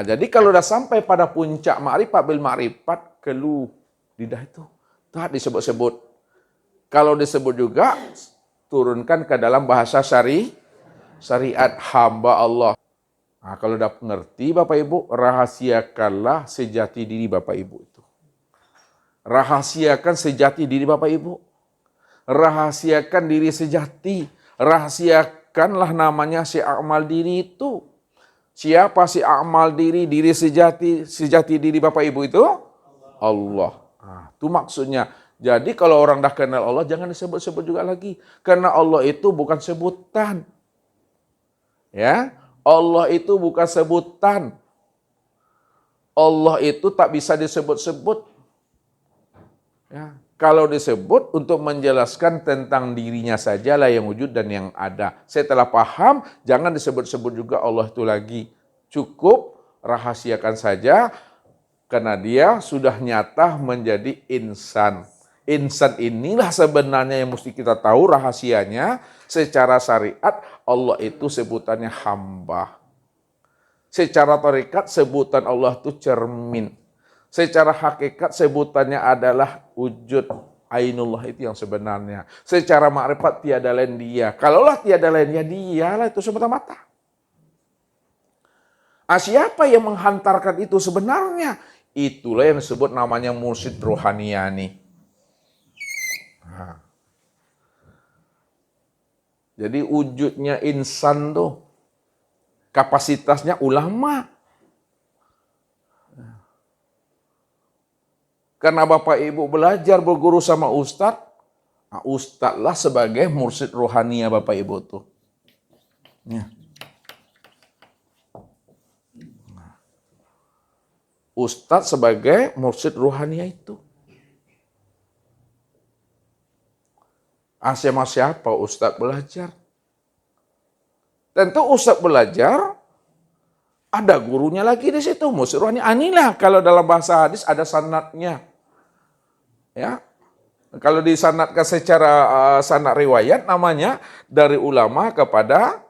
Jadi kalau udah sampai pada puncak ma'rifat bil ma'rifat, keluh lidah itu. Tak disebut-sebut. Kalau disebut juga, turunkan ke dalam bahasa syariat hamba Allah. Nah, kalau udah ngerti Bapak Ibu, rahasiakanlah sejati diri Bapak Ibu itu. Rahasiakan sejati diri Bapak Ibu. Rahasiakan diri sejati. Rahasiakanlah namanya si amal diri itu. Siapa si amal diri sejati diri Bapak Ibu itu? Allah. Nah, itu maksudnya. Jadi kalau orang dah kenal Allah, jangan disebut-sebut juga lagi. Karena Allah itu bukan sebutan. Ya, Allah itu bukan sebutan. Allah itu tak bisa disebut-sebut. Ya, kalau disebut untuk menjelaskan tentang dirinya sajalah yang wujud dan yang ada. Setelah paham, jangan disebut-sebut juga Allah itu lagi. Cukup rahasiakan saja, karena dia sudah nyata menjadi insan. Insan inilah sebenarnya yang mesti kita tahu rahasianya. Secara syariat, Allah itu sebutannya hamba. Secara tarekat, sebutan Allah itu cermin. Secara hakikat, sebutannya adalah wujud. Ainullah itu yang sebenarnya. Secara ma'rifat, tiada lain dia. Kalaulah tiada lainnya, dialah itu semata-mata. Siapa yang menghantarkan itu sebenarnya? Itulah yang disebut namanya mursyid rohaniyani. Nah. Jadi wujudnya insan tuh, kapasitasnya ulama. Karena Bapak Ibu belajar berguru sama Ustadz, Ustadz lah sebagai mursyid rohaniya Bapak Ibu tuh. Ya. Ustadz sebagai mursyid rohaniya itu. Sama siapa Ustadz belajar? Tentu Ustadz belajar, ada gurunya lagi di situ, mursyid rohani. Inilah kalau dalam bahasa hadis ada sanadnya. Ya. Kalau disanadkan secara sanad riwayat, namanya dari ulama kepada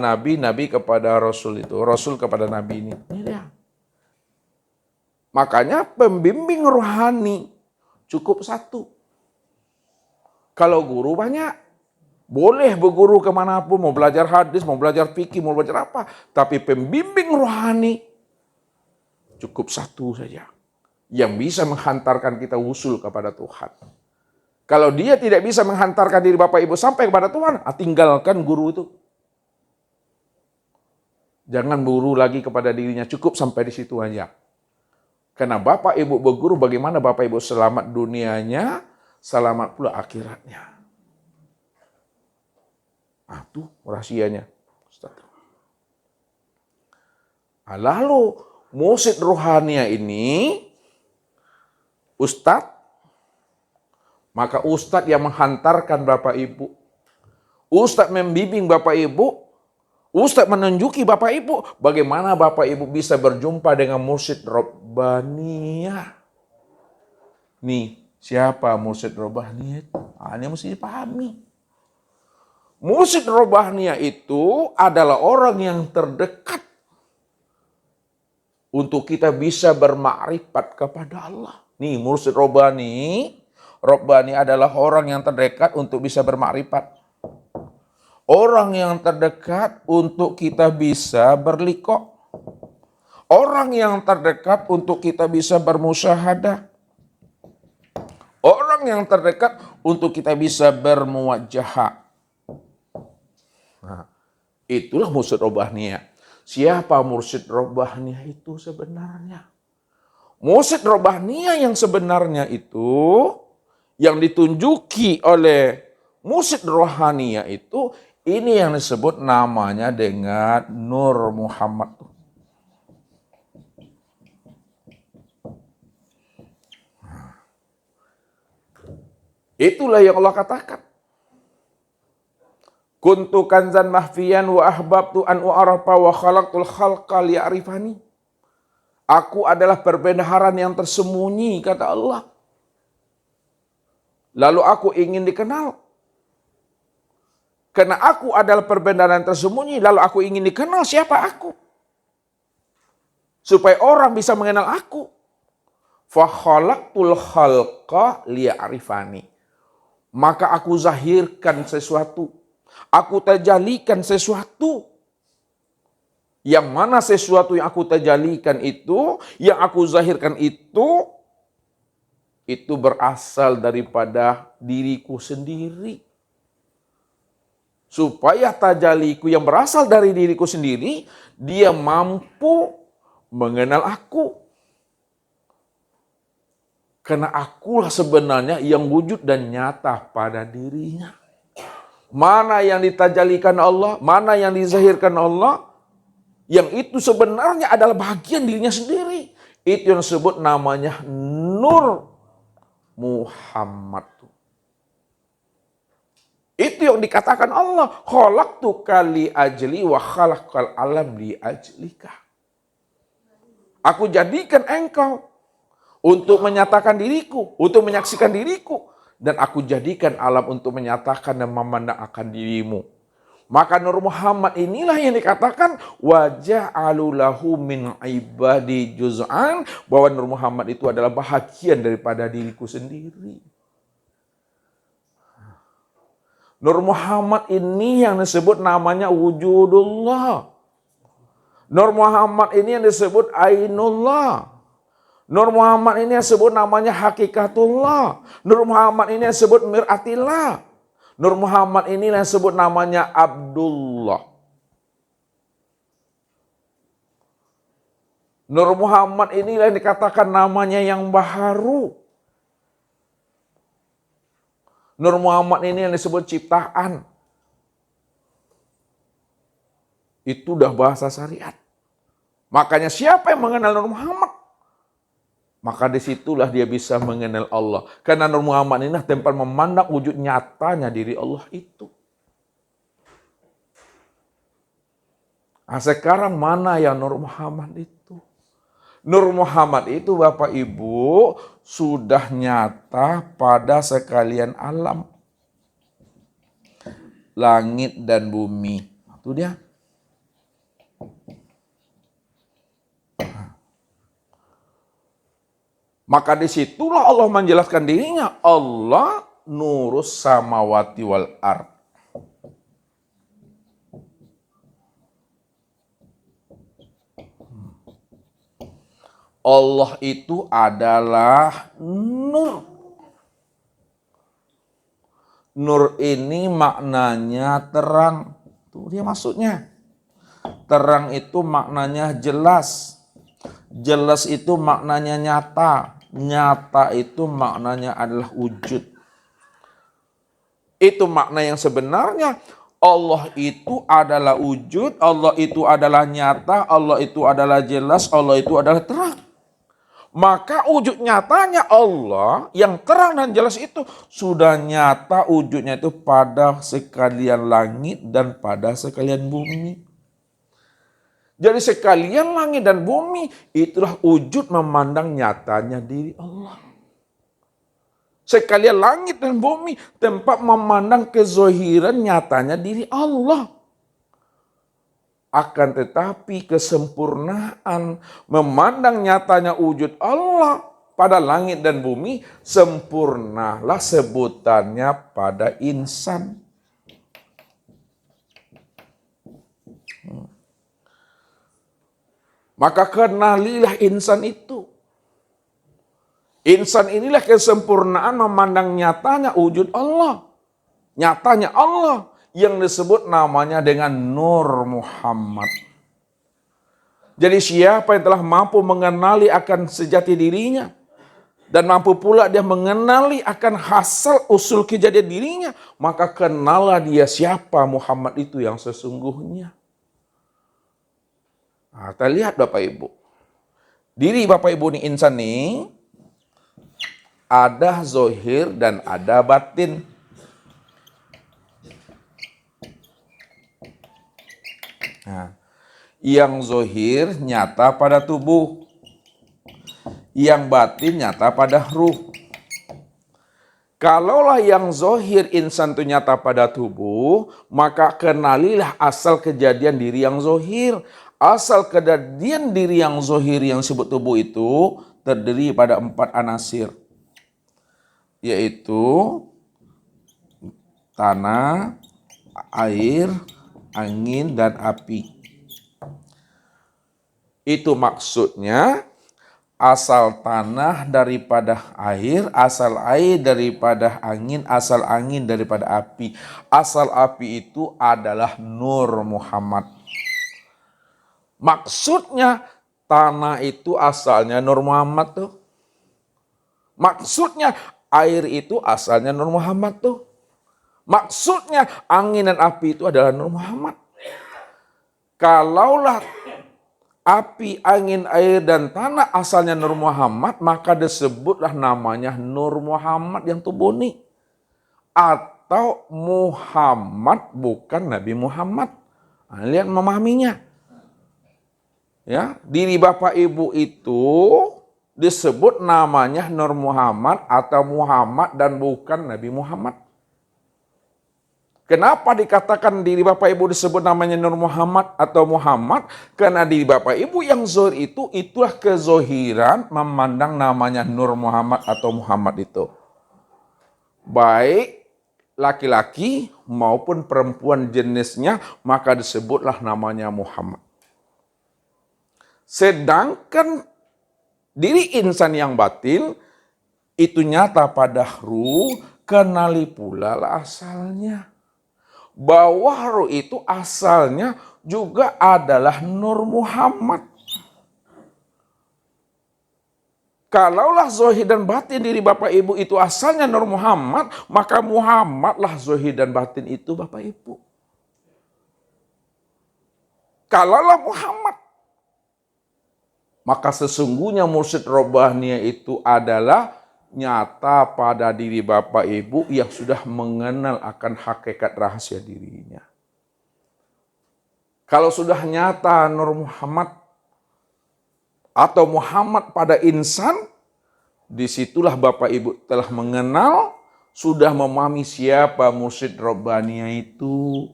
nabi kepada rasul itu, rasul kepada nabi ini. Ini dia. Makanya pembimbing rohani cukup satu. Kalau guru banyak, boleh berguru kemanapun, mau belajar hadis, mau belajar fikih, mau belajar apa. Tapi pembimbing rohani cukup satu saja. Yang bisa menghantarkan kita usul kepada Tuhan. Kalau dia tidak bisa menghantarkan diri Bapak Ibu sampai kepada Tuhan, tinggalkan guru itu. Jangan berguru lagi kepada dirinya, cukup sampai di situ aja. Karena Bapak Ibu berguru, bagaimana Bapak Ibu selamat dunianya, selamat pula akhiratnya. Itu rahasianya. Lalu mursyid rohaniya ini, Ustadz, maka Ustadz yang menghantarkan Bapak Ibu. Ustadz membimbing Bapak Ibu. Ustadz menunjuki Bapak Ibu bagaimana Bapak Ibu bisa berjumpa dengan mursyid robbaniyah. Nih, siapa mursyid robbaniyah itu? Ini mesti dipahami. Mursyid robbaniyah itu adalah orang yang terdekat untuk kita bisa bermakrifat kepada Allah. Nih, mursyid robbani adalah orang yang terdekat untuk bisa bermakrifat. Orang yang terdekat untuk kita bisa berliqa. Orang yang terdekat untuk kita bisa bermusyahadah. Orang yang terdekat untuk kita bisa bermuwajahah. Nah, itulah mursyid robbaniyah. Siapa mursyid robbaniyah itu sebenarnya? Mursyid robbaniyah yang sebenarnya itu, yang ditunjuki oleh mursyid rohaniyah itu, ini yang disebut namanya dengan Nur Muhammad. Itulah yang Allah katakan. Kuntu kanzan mahfiyan wa ahbabtu an u'arafa wa khalaqtul khalqa liya'rifani. Aku adalah perbendaharaan yang tersembunyi, kata Allah. Lalu aku ingin dikenal. Karena aku adalah perbendaharaan yang tersembunyi, lalu aku ingin dikenal siapa aku. supaya orang bisa mengenal aku. Fa khalaqtul khalqa liya'rifani. Maka aku zahirkan sesuatu, aku tajalikan sesuatu. Yang mana sesuatu yang aku tajalikan itu, yang aku zahirkan itu berasal daripada diriku sendiri. Supaya tajaliku yang berasal dari diriku sendiri, dia mampu mengenal aku. Karena akulah sebenarnya yang wujud dan nyata pada dirinya. Mana yang ditajalikan Allah, mana yang dizahirkan Allah, yang itu sebenarnya adalah bagian dirinya sendiri. Itu yang disebut namanya Nur Muhammad. Itu yang dikatakan Allah. Khalaqtuka li ajli wa khalaqal alam li ajlika. Aku jadikan engkau untuk menyatakan diriku, untuk menyaksikan diriku. Dan aku jadikan alam untuk menyatakan dan memandang akan dirimu. Maka Nur Muhammad inilah yang dikatakan wajah alulahu min ibadi juz'an, bahwa Nur Muhammad itu adalah bahagian daripada diriku sendiri. Nur Muhammad ini yang disebut namanya wujudullah. Nur Muhammad ini yang disebut ainullah. Nur Muhammad ini yang disebut namanya hakikatullah. Nur Muhammad ini yang disebut miratillah. Nur Muhammad ini yang disebut namanya Abdullah. Nur Muhammad ini yang dikatakan namanya yang baharu. Nur Muhammad ini yang disebut ciptaan. Itu udah bahasa syariat. Makanya siapa yang mengenal Nur Muhammad, maka disitulah dia bisa mengenal Allah. Karena Nur Muhammad ini tempat memandang wujud nyatanya diri Allah itu. Nah, sekarang mana yang Nur Muhammad itu? Nur Muhammad itu Bapak Ibu sudah nyata pada sekalian alam. Langit dan bumi. Itu dia. Maka disitulah Allah menjelaskan dirinya. Allah nurus samawati wal ard. Allah itu adalah nur. Nur ini maknanya terang. Itu dia maksudnya. Terang itu maknanya jelas. Jelas itu maknanya nyata. Nyata itu maknanya adalah wujud. Itu makna yang sebenarnya. Allah itu adalah wujud, Allah itu adalah nyata, Allah itu adalah jelas, Allah itu adalah terang. Maka wujud nyatanya Allah yang terang dan jelas itu sudah nyata wujudnya itu pada sekalian langit dan pada sekalian bumi. Jadi sekalian langit dan bumi itulah wujud memandang nyatanya diri Allah. Sekalian langit dan bumi tempat memandang kezohiran nyatanya diri Allah. Akan tetapi kesempurnaan memandang nyatanya wujud Allah pada langit dan bumi, sempurnalah sebutannya pada insan. Maka kenalilah insan itu. Insan inilah kesempurnaan memandang nyatanya wujud Allah. Nyatanya Allah yang disebut namanya dengan Nur Muhammad. Jadi siapa yang telah mampu mengenali akan sejati dirinya dan mampu pula dia mengenali akan hasal usul kejadian dirinya, maka kenalah dia siapa Muhammad itu yang sesungguhnya. Nah, kita lihat Bapak Ibu. Diri Bapak Ibu ini insan nih ada zohir dan ada batin. Nah, yang zohir nyata pada tubuh, yang batin nyata pada ruh. Kalaulah yang zohir insan itu nyata pada tubuh, maka kenalilah asal kejadian diri yang zohir. Asal kejadian diri yang zohiri yang disebut tubuh itu terdiri pada 4 anasir. Yaitu tanah, air, angin, dan api. Itu maksudnya asal tanah daripada air, asal air daripada angin, asal angin daripada api. Asal api itu adalah Nur Muhammad. Maksudnya tanah itu asalnya Nur Muhammad tuh. Maksudnya air itu asalnya Nur Muhammad tuh. Maksudnya angin dan api itu adalah Nur Muhammad. Kalaulah api, angin, air, dan tanah asalnya Nur Muhammad, maka disebutlah namanya Nur Muhammad yang tubuni. Atau Muhammad bukan Nabi Muhammad. Nah, lihat memahaminya. Ya, diri Bapak Ibu itu disebut namanya Nur Muhammad atau Muhammad dan bukan Nabi Muhammad. Kenapa dikatakan diri Bapak Ibu disebut namanya Nur Muhammad atau Muhammad? Karena diri Bapak Ibu yang zohir itu, itulah kezohiran memandang namanya Nur Muhammad atau Muhammad itu. Baik laki-laki maupun perempuan jenisnya, maka disebutlah namanya Muhammad. Sedangkan diri insan yang batin, itu nyata pada ruh, kenali pula lah asalnya. Bahwa ruh itu asalnya juga adalah Nur Muhammad. Kalaulah zohir dan batin diri Bapak Ibu itu asalnya Nur Muhammad, maka Muhammadlah zohir dan batin itu Bapak Ibu. Kalaulah Muhammad, maka sesungguhnya mursyid Robbaniyah itu adalah nyata pada diri Bapak Ibu yang sudah mengenal akan hakikat rahasia dirinya. Kalau sudah nyata Nur Muhammad atau Muhammad pada insan, disitulah Bapak Ibu telah mengenal, sudah memahami siapa mursyid Robbaniyah itu.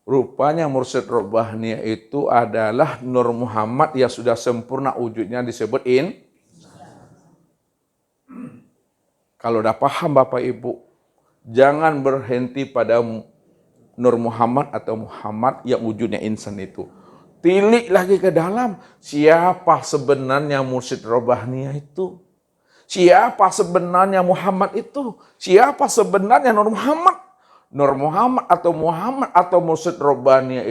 Rupanya mursyid Robbaniyah itu adalah Nur Muhammad yang sudah sempurna wujudnya disebut Kalau udah paham Bapak Ibu, jangan berhenti pada Nur Muhammad atau Muhammad yang wujudnya insan itu. Tilik lagi ke dalam, siapa sebenarnya mursyid Robbaniyah itu? Siapa sebenarnya Muhammad itu? Siapa sebenarnya Nur Muhammad? Nur Muhammad atau mursyid Robbaniyah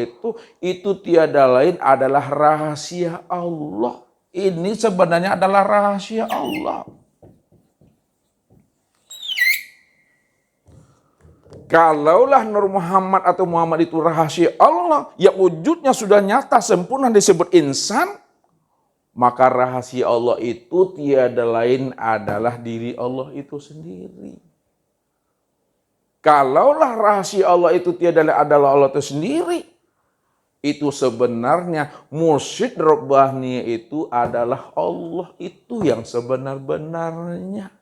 itu tiada lain adalah rahasia Allah. Ini sebenarnya adalah rahasia Allah. Kalaulah Nur Muhammad atau Muhammad itu rahasia Allah, yang wujudnya sudah nyata sempurna disebut insan, maka rahasia Allah itu tiada lain adalah diri Allah itu sendiri. Kalaulah rahasia Allah itu tiada lain adalah Allah itu sendiri, itu sebenarnya mursyid Robbaniyah itu adalah Allah itu yang sebenar-benarnya.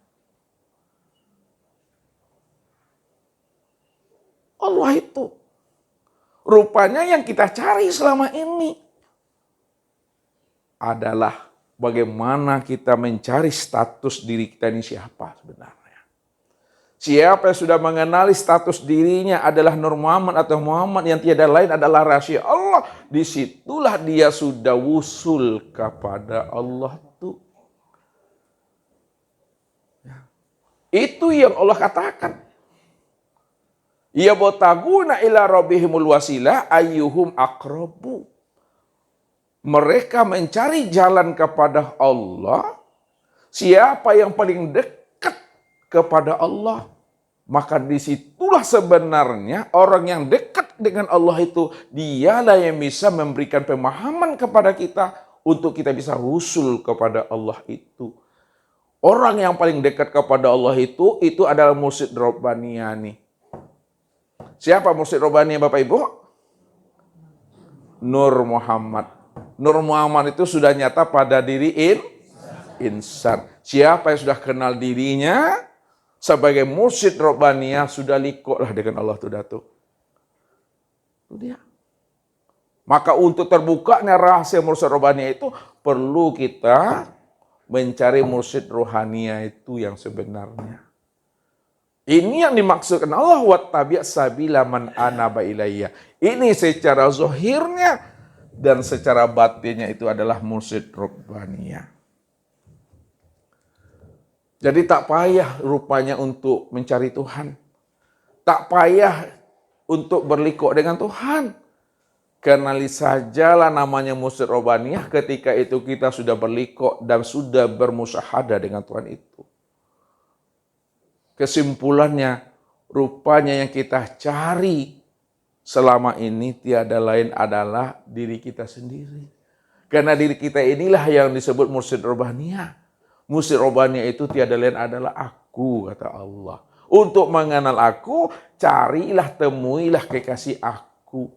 Allah itu. Rupanya yang kita cari selama ini adalah bagaimana kita mencari status diri kita ini siapa sebenarnya. Siapa yang sudah mengenali status dirinya adalah Nur Muhammad atau Muhammad yang tiada lain adalah rahasia Allah. Disitulah dia sudah wusul kepada Allah itu. Itu yang Allah katakan. Ya botaguna ila rabbihimul wasilah ayyuhum aqrabu. Mereka mencari jalan kepada Allah. Siapa yang paling dekat kepada Allah, maka disitulah sebenarnya orang yang dekat dengan Allah itu, dialah yang bisa memberikan pemahaman kepada kita untuk kita bisa husul kepada Allah itu. Orang yang paling dekat kepada Allah itu adalah mursyid Robbaniyah nih. Siapa mursyid Robbaniyah Bapak Ibu? Nur Muhammad. Nur Muhammad itu sudah nyata pada diri insan. Siapa yang sudah kenal dirinya sebagai mursyid Robbaniyah sudah likoklah dengan Allah itu. Itu dia. Maka untuk terbukanya rahasia mursyid rohani itu perlu kita mencari mursyid rohania itu yang sebenarnya. Ini yang dimaksudkan Allah wattabi' sabila man anaba ilayya. Ini secara zahirnya dan secara batinnya itu adalah mursyid rohania. Jadi tak payah rupanya untuk mencari Tuhan. Tak payah untuk berlikuk dengan Tuhan. Kenali sajalah namanya mursyid rohbaniyah ketika itu kita sudah berlikuk dan sudah bermusyahadah dengan Tuhan itu. Kesimpulannya, rupanya yang kita cari selama ini tiada lain adalah diri kita sendiri. Karena diri kita inilah yang disebut mursyid rohbaniyah. Mursyid rohbaniyah itu tiada lain adalah aku, kata Allah. Untuk mengenal aku, carilah, temuilah kekasih aku.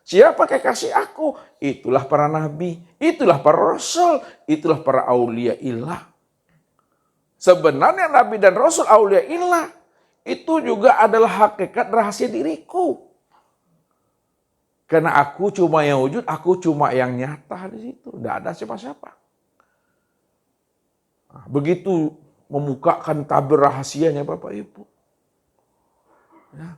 Siapa kekasih aku? Itulah para nabi, itulah para rasul, itulah para aulia ilah. Sebenarnya nabi dan rasul aulia ilah itu juga adalah hakikat rahasia diriku. Karena aku cuma yang wujud, aku cuma yang nyata di situ. Tidak ada siapa-siapa. Begitu membukakan tabir rahasianya Bapak Ibu. Ya.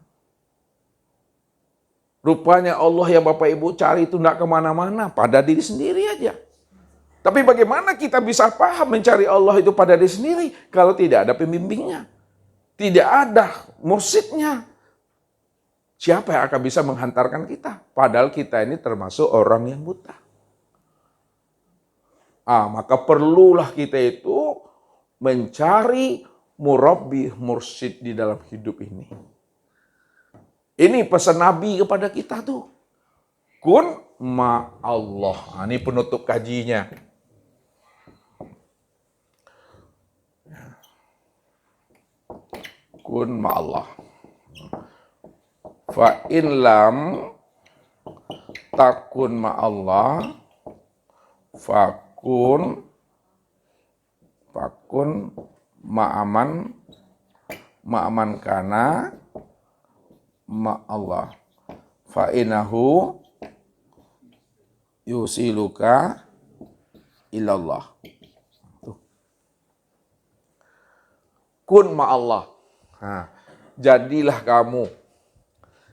Rupanya Allah yang Bapak Ibu cari itu tidak kemana-mana, pada diri sendiri aja. Tapi bagaimana kita bisa paham mencari Allah itu pada diri sendiri kalau tidak ada pembimbingnya? Tidak ada mursyidnya. Siapa yang akan bisa menghantarkan kita? Padahal kita ini termasuk orang yang buta. Maka perlulah kita itu mencari murabbi mursyid di dalam hidup ini. Ini pesan Nabi kepada kita tuh. Kun ma Allah. Ini penutup kajinya. Kun ma Allah. Fa in lam takun ma Allah fakun ma'aman kana ma Allah fa inahu yusiluka ilallah. Kun ma Allah. Jadilah kamu,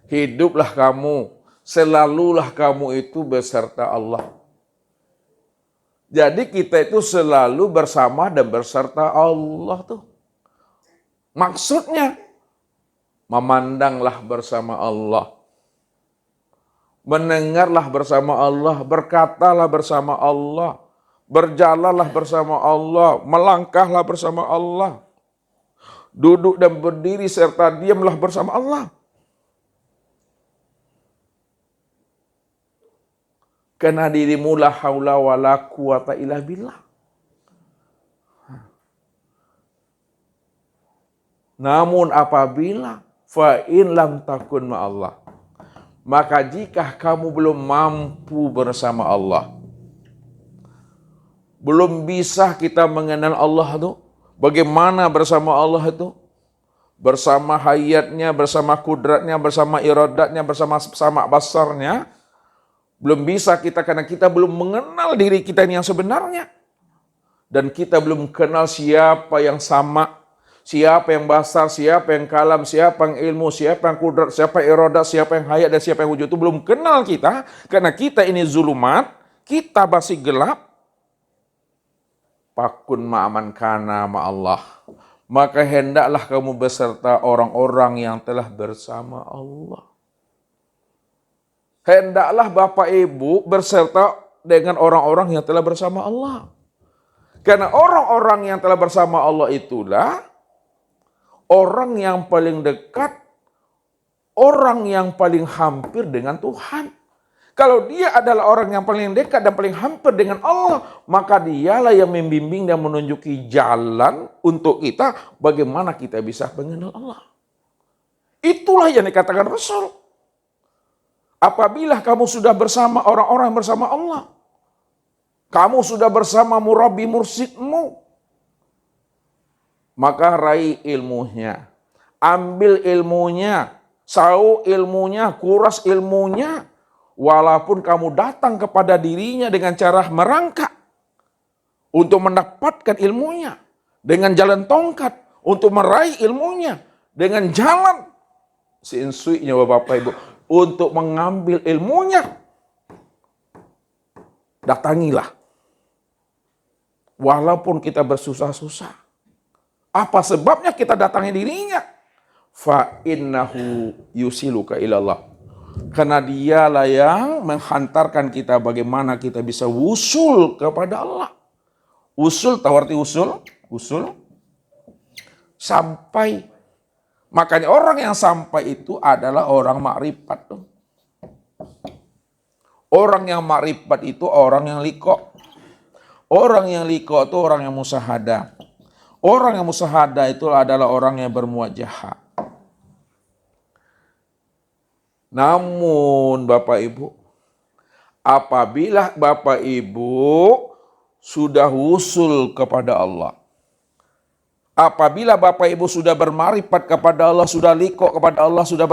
hiduplah kamu, selalulah kamu itu beserta Allah. Jadi kita itu selalu bersama dan beserta Allah tuh. Maksudnya memandanglah bersama Allah. Mendengarlah bersama Allah, berkatalah bersama Allah, berjalanlah bersama Allah, melangkahlah bersama Allah. Duduk dan berdiri serta diamlah bersama Allah. Karena dirimu la haula wala quwata illa billah. Namun apabila fa in lam takun ma Allah, maka jika kamu belum mampu bersama Allah, belum bisa kita mengenal Allah itu, bagaimana bersama Allah itu? Bersama hayatnya, bersama kudratnya, bersama iradatnya, bersama basarnya. Belum bisa kita karena kita belum mengenal diri kita ini yang sebenarnya. Dan kita belum kenal siapa yang sama, siapa yang basar, siapa yang kalam, siapa yang ilmu, siapa yang kudrat, siapa yang iradat, siapa yang hayat, dan siapa yang wujud. Itu belum kenal kita karena kita ini zulumat, kita masih gelap. Pakun ma'aman kana ma'allah. Maka hendaklah kamu beserta orang-orang yang telah bersama Allah. Hendaklah Bapak Ibu berserta dengan orang-orang yang telah bersama Allah. Karena orang-orang yang telah bersama Allah itulah orang yang paling dekat, orang yang paling hampir dengan Tuhan. Kalau dia adalah orang yang paling dekat dan paling hampir dengan Allah, maka dialah yang membimbing dan menunjuki jalan untuk kita bagaimana kita bisa mengenal Allah. Itulah yang dikatakan Rasul. Apabila kamu sudah bersama orang-orang bersama Allah, kamu sudah bersama murabbi mursyidmu, maka raih ilmunya, ambil ilmunya, sau ilmunya, kuras ilmunya, walaupun kamu datang kepada dirinya dengan cara merangkak untuk mendapatkan ilmunya, dengan jalan tongkat untuk meraih ilmunya, dengan jalan seinsuinya Bapak Ibu untuk mengambil ilmunya, datangilah. Walaupun kita bersusah-susah. Apa sebabnya kita datangi dirinya? Fa innahu yusiluka ilallah. Karena dialah yang menghantarkan kita bagaimana kita bisa wusul kepada Allah. Usul, tahu arti usul? Usul. Sampai. Makanya orang yang sampai itu adalah orang makrifat. Orang yang makrifat itu orang yang liqa. Orang yang liqa itu orang yang musahada. Orang yang musahada itu adalah orang yang bermuajahah. Namun Bapak Ibu, apabila Bapak Ibu sudah wusul kepada Allah, apabila Bapak Ibu sudah bermarifat kepada Allah, sudah liqa kepada Allah, sudah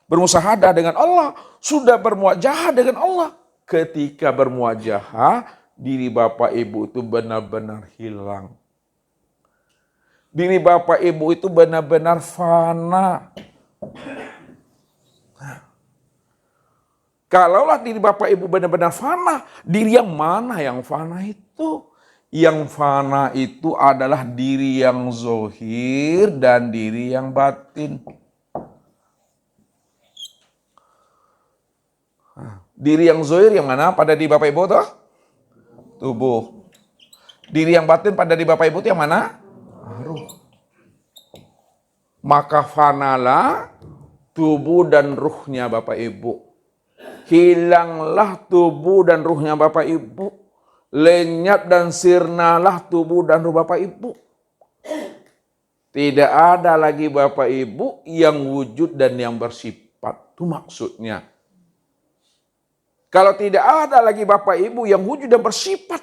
bermusahadah dengan Allah, sudah bermuajahah dengan Allah, ketika bermuajahah, diri Bapak Ibu itu benar-benar hilang. Diri Bapak Ibu itu benar-benar fana. Kalaulah diri Bapak Ibu benar-benar fana, diri yang mana yang fana itu? Yang fana itu adalah diri yang zohir dan diri yang batin. Diri yang zohir yang mana pada di Bapak Ibu tuh? Tubuh. Diri yang batin pada di Bapak Ibu itu yang mana? Ruh. Maka fanalah tubuh dan ruhnya Bapak Ibu. Hilanglah tubuh dan ruhnya Bapak Ibu. Lenyap dan sirnalah tubuh dan ruh Bapak Ibu. Tidak ada lagi Bapak Ibu yang wujud dan yang bersifat. Itu maksudnya. Kalau tidak ada lagi Bapak Ibu yang wujud dan bersifat,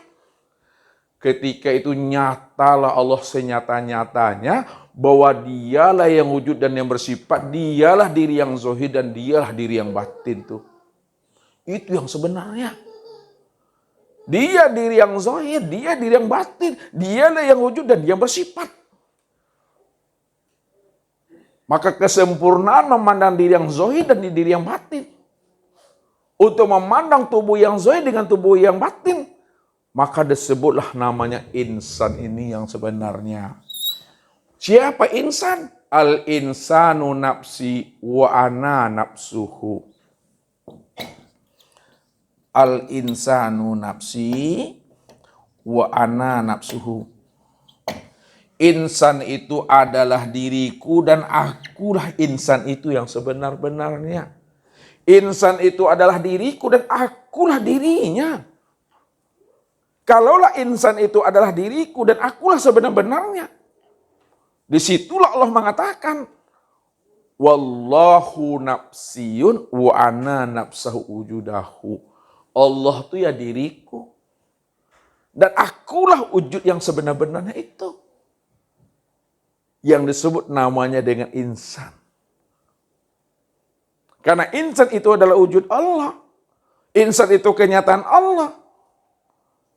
ketika itu nyatalah Allah senyata-nyatanya bahwa dialah yang wujud dan yang bersifat, dialah diri yang zahir dan dialah diri yang batin tuh. Itu yang sebenarnya. Dia diri yang zahir, dia diri yang batin, dialah yang wujud dan yang bersifat. Maka kesempurnaan memandang diri yang zahir dan diri yang batin. Untuk memandang tubuh yang zahir dengan tubuh yang batin, maka disebutlah namanya insan ini yang sebenarnya. Siapa insan? Al-insanu nafsi wa ana nafsuhu. Al-insanu nafsi wa ana nafsuhu. Insan itu adalah diriku dan akulah insan itu yang sebenar-benarnya. Insan itu adalah diriku dan akulah dirinya. Kalaulah insan itu adalah diriku dan akulah sebenar-benarnya, disitulah Allah mengatakan, wallahu nafsiyun wa ana nafsahu wujudahu. Allah itu ya diriku dan akulah wujud yang sebenar-benarnya itu, yang disebut namanya dengan insan. Karena insan itu adalah wujud Allah. Insan itu kenyataan Allah.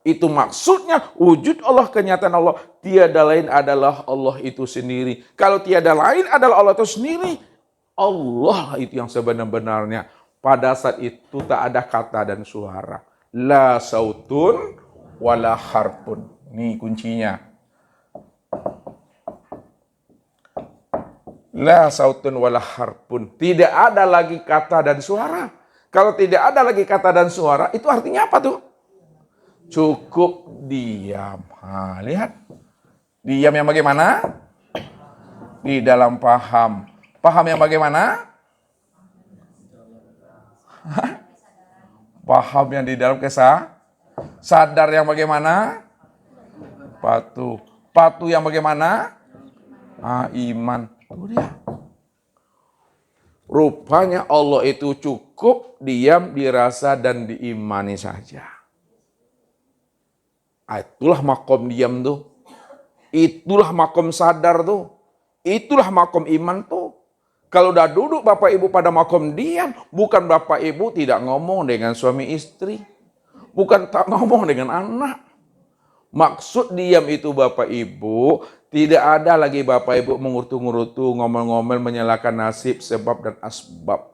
Itu maksudnya wujud Allah, kenyataan Allah. Tiada lain adalah Allah itu sendiri. Kalau tiada lain adalah Allah itu sendiri, Allah itu yang sebenar-benarnya. Pada saat itu tak ada kata dan suara. La sautun wala harpun. Ini kuncinya. La sautun wala harpun. Tidak ada lagi kata dan suara. Kalau tidak ada lagi kata dan suara, itu artinya apa tuh? Cukup diam. Nah, lihat. Diam yang bagaimana? Di dalam paham. Paham yang bagaimana? Paham yang di dalam sadar yang bagaimana? Patuh. Patuh yang bagaimana? Iman. Itu dia. Rupanya Allah itu cukup diam, dirasa, dan diimani saja. Itulah makom diam tuh. Itulah makom sadar tuh. Itulah makom iman tuh. Kalau udah duduk Bapak Ibu pada makom diam, bukan Bapak Ibu tidak ngomong dengan suami istri. Bukan tak ngomong dengan anak. Maksud diam itu Bapak Ibu, tidak ada lagi Bapak Ibu mengurutu-ngurutu, ngomel-ngomel, menyalahkan nasib, sebab dan asbab.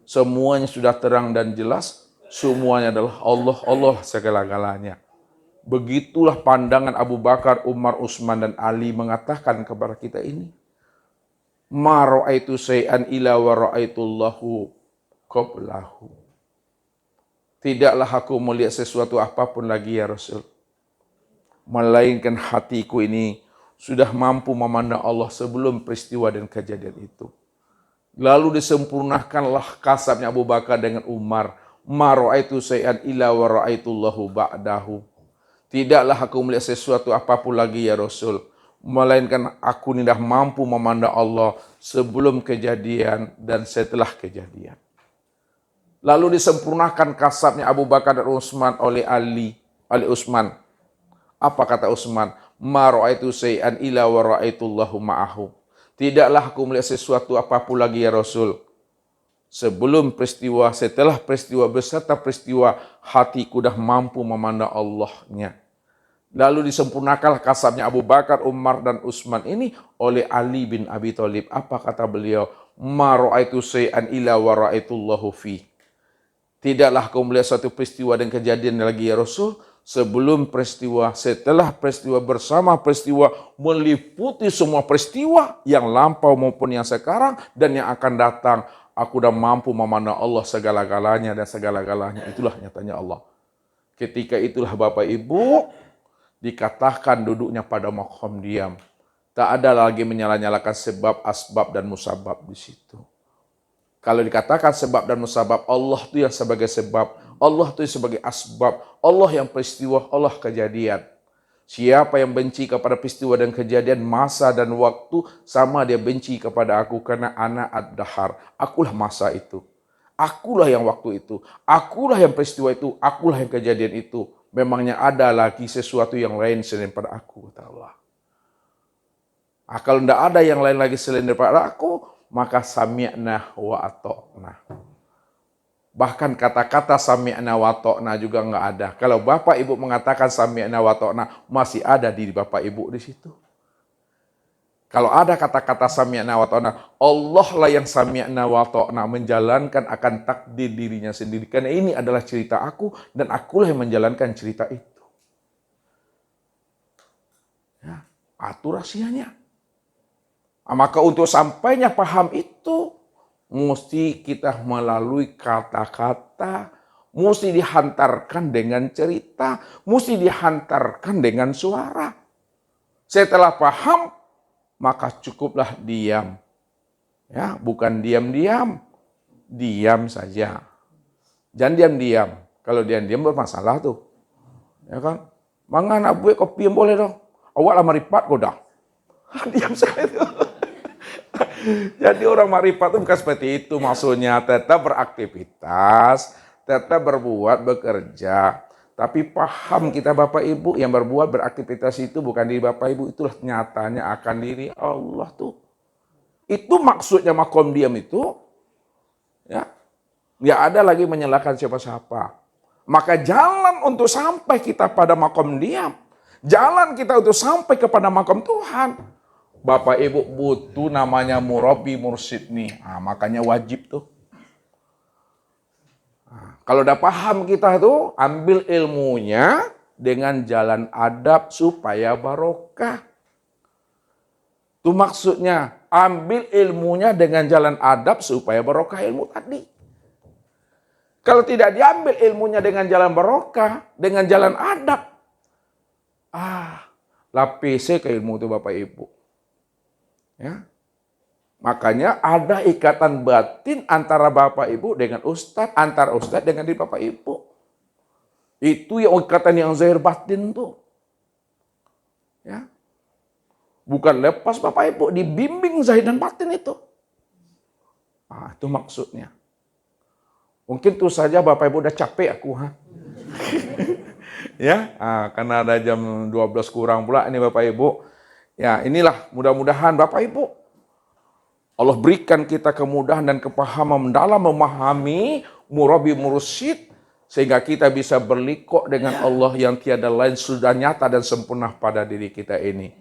Semuanya sudah terang dan jelas, semuanya adalah Allah, Allah segala-galanya. Begitulah pandangan Abu Bakar, Umar, Utsman, dan Ali mengatakan kepada kita ini. Ma ra'aitu syai'an ila wa ra'aitullahu qablahu. Tidaklah aku melihat sesuatu apapun lagi ya Rasul, melainkan hatiku ini sudah mampu memandang Allah sebelum peristiwa dan kejadian itu. Lalu disempurnakanlah kasabnya Abu Bakar dengan Umar. Ma ra'aitu syai'an ila wa ra'aitullahu ba'dahu. Tidaklah aku melihat sesuatu apapun lagi ya Rasul, melainkan aku tidak mampu memandang Allah sebelum kejadian dan setelah kejadian. Lalu disempurnakan kasabnya Abu Bakar dan Utsman oleh Utsman. Apa kata Utsman? Ma ra'aitu syai'an illa wa ra'aitullahu ma'ahu. Tidaklah aku melihat sesuatu apapun lagi ya Rasul, sebelum peristiwa, setelah peristiwa, beserta peristiwa, hatiku dah mampu memandang Allahnya. Lalu disempurnakanlah kasabnya Abu Bakar, Umar, dan Utsman ini oleh Ali bin Abi Thalib. Apa kata beliau? Ma ra'aitu syai'an illa wa ra'aitullahu fi. Tidaklah aku melihat satu peristiwa dan kejadian lagi ya Rasul, sebelum peristiwa, setelah peristiwa, bersama peristiwa, meliputi semua peristiwa yang lampau maupun yang sekarang dan yang akan datang. Aku dah mampu memandang Allah segala-galanya dan segala-galanya. Itulah nyatanya Allah. Ketika itulah Bapak Ibu, dikatakan duduknya pada makom diam. Tak ada lagi menyala-nyalakan sebab, asbab, dan musabab di situ. Kalau dikatakan sebab dan musabab, Allah itu yang sebagai sebab, Allah itu yang sebagai asbab, Allah yang peristiwa, Allah kejadian. Siapa yang benci kepada peristiwa dan kejadian, masa dan waktu, sama dia benci kepada aku, karena ana ad-dahar. Akulah masa itu. Akulah yang waktu itu. Akulah yang peristiwa itu. Akulah yang kejadian itu. Memangnya ada lagi sesuatu yang lain selain daripada aku, kata Allah. Kalau tidak ada yang lain lagi selain daripada aku, maka sami'na wa ata'na. Bahkan kata-kata sami'na wa ata'na juga nggak ada. Kalau Bapak Ibu mengatakan sami'na wa ata'na, masih ada diri Bapak Ibu di situ. Kalau ada kata-kata sami'na wa ata'na, Allah lah yang sami'na wa ata'na, menjalankan akan takdir dirinya sendiri. Karena ini adalah cerita aku dan akulah yang menjalankan cerita itu. Ya, atur rahasianya. Maka untuk sampainya paham itu, mesti kita melalui kata-kata, mesti dihantarkan dengan cerita, mesti dihantarkan dengan suara. Setelah paham, maka cukuplah diam. Ya, bukan diam-diam, diam saja. Jangan diam-diam. Kalau diam-diam bermasalah tuh. Ya kan? Mangana buat kopi yang boleh dong. Awak lah maripat kau dah. Diam saja itu. Jadi orang marifat itu bukan seperti itu maksudnya. Tetap beraktivitas, tetap berbuat, bekerja. Tapi paham kita Bapak Ibu, yang berbuat, beraktivitas itu bukan diri Bapak Ibu. Itulah nyatanya akan diri Allah tuh. Itu maksudnya makom diam itu. Ya, nggak ada lagi menyalahkan siapa-siapa. Maka jalan untuk sampai kita pada makom diam. Jalan kita untuk sampai kepada makom Tuhan. Bapak Ibu butuh namanya murabi mursyid nih. Makanya wajib tuh. Kalau udah paham kita tuh, ambil ilmunya dengan jalan adab supaya barokah. Itu maksudnya, ambil ilmunya dengan jalan adab supaya barokah ilmu tadi. Kalau tidak diambil ilmunya dengan jalan barokah, dengan jalan adab, lapisi ke ilmu itu Bapak Ibu. Ya. Makanya ada ikatan batin antara Bapak Ibu dengan Ustadz, antara Ustadz dengan diri Bapak Ibu. Itu yang ikatan yang zahir batin tuh. Ya. Bukan lepas Bapak Ibu, dibimbing zahir dan batin itu. Itu maksudnya. Mungkin tuh saja Bapak Ibu udah capek aku. Ya, karena ada jam 12 kurang pula ini Bapak Ibu. Ya, inilah mudah-mudahan Bapak Ibu Allah berikan kita kemudahan dan kepahaman dalam memahami murabi mursyid, sehingga kita bisa berlikok dengan Allah yang tiada lain, sudah nyata dan sempurna pada diri kita ini.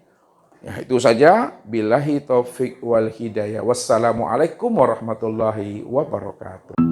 Ya, itu saja. Billahi taufik wal hidayah. Wassalamualaikum warahmatullahi wabarakatuh.